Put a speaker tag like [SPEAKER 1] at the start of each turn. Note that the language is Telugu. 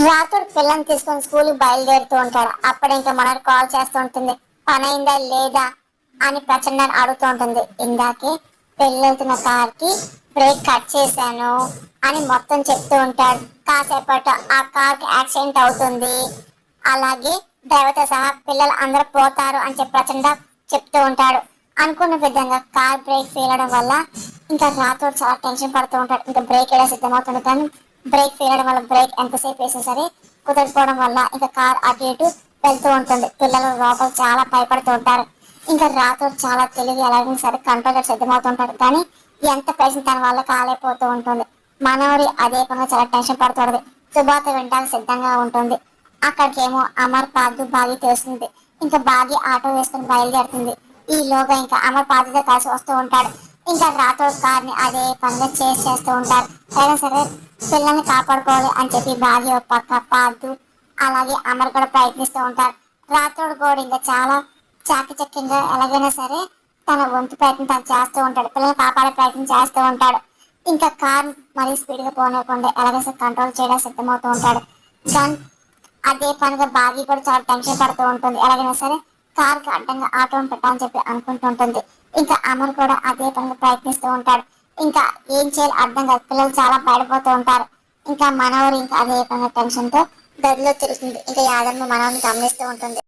[SPEAKER 1] రాత్రి పిల్లని తీసుకొని స్కూల్ కి బయలుదేరుతూ ఉంటాడు. అప్పుడు ఇంకా మనకు కాల్ చేస్తూ ఉంటుంది. పని అయిందా లేదా అని ప్రచండాన్ని అడుగుతూ ఉంటుంది. ఇందాకే పెళ్ళెళ్తున్న కార్ కి బ్రేక్ కట్ చేశాను అని మొత్తం చెప్తూ ఉంటాడు. కాసేపటి ఆ కార్ కి యాక్సిడెంట్ అవుతుంది, అలాగే డ్రైవర్తో సహా పిల్లలు అందరూ పోతారు అని చెప్పి ప్రచండ చెప్తూ ఉంటాడు. అనుకున్న విధంగా కార్ బ్రేక్ ఫెయిల్ అవడం వల్ల ఇంకా రాత్రి చాలా టెన్షన్ పడుతూ ఉంటాడు. ఇంకా బ్రేక్ వేయడం సిద్ధమవుతుంది, కానీ బ్రేక్ ఫెయిల్ అవడం వల్ల బ్రేక్ ఎంతసేపు వేసినా సరే కుదరకపోవడం వల్ల ఇంకా కార్ అటు ఇటు వెళ్తూ ఉంటుంది. పిల్లలు లోపల చాలా భయపడుతూ ఉంటారు. ఇంకా రాత్రి చాలా తెలివి ఎలాగైనా సరే కంట్రోల్ సిద్ధమవుతుంటాడు, కానీ ఎంత ప్రయత్నం తన వల్ల కాలేకపోతూ ఉంటుంది. మనవడి అదే పనిగా చాలా టెన్షన్ పడుతుంది. శుభార్త వినడానికి సిద్ధంగా ఉంటుంది. అక్కడికేమో అమర్ పార్దు బాగి తెలుస్తుంది. ఇంకా బాగి ఆటో వేసుకుని బయలుదేరుతుంది. ఈలోగా ఇంకా అమర్ పార్దుతో కలిసి వస్తూ ఉంటాడు. ఇంకా రాత్రి కార్ని అదే పనిగా చేస్తూ ఉంటారు. అయినా సరే పిల్లల్ని కాపాడుకోవాలి అని చెప్పి బాగి ఒక పక్క, పార్దు అలాగే అమర్ కూడా ప్రయత్నిస్తూ ఉంటారు. రాత్రుడు కూడా ఇంకా చాలా చాకచక్యంగా ఎలాగైనా సరే తన వంతు ప్రయత్నం తను చేస్తూ ఉంటాడు. పిల్లల్ని కాపాడే ప్రయత్నం చేస్తూ ఉంటాడు. ఇంకా కార్ మరీ స్పీడ్గా పోనీయకుండా ఎలాగైనా కంట్రోల్ చేయడానికి సిద్ధమవుతూ ఉంటాడు. దాని అదే పనిగా బాగి కూడా చాలా టెన్షన్ పడుతూ ఉంటుంది. ఎలాగైనా సరే కార్ కి అడ్డంగా ఆటోని పెట్టాలని చెప్పి అనుకుంటుంటుంది. ఇంకా అమర్ కూడా అదే పనిగా ప్రయత్నిస్తూ ఉంటాడు. ఇంకా ఏం చేయాలి అర్థం కాదు, పిల్లలు చాలా భయపడిపోతూ ఉంటారు. ఇంకా మనవరు ఇంకా అదే పనిగా టెన్షన్ తో గదిలో తిరుగుతుంది. ఇంకా యాదమ్మ మనవరిని గమనిస్తూ ఉంటుంది.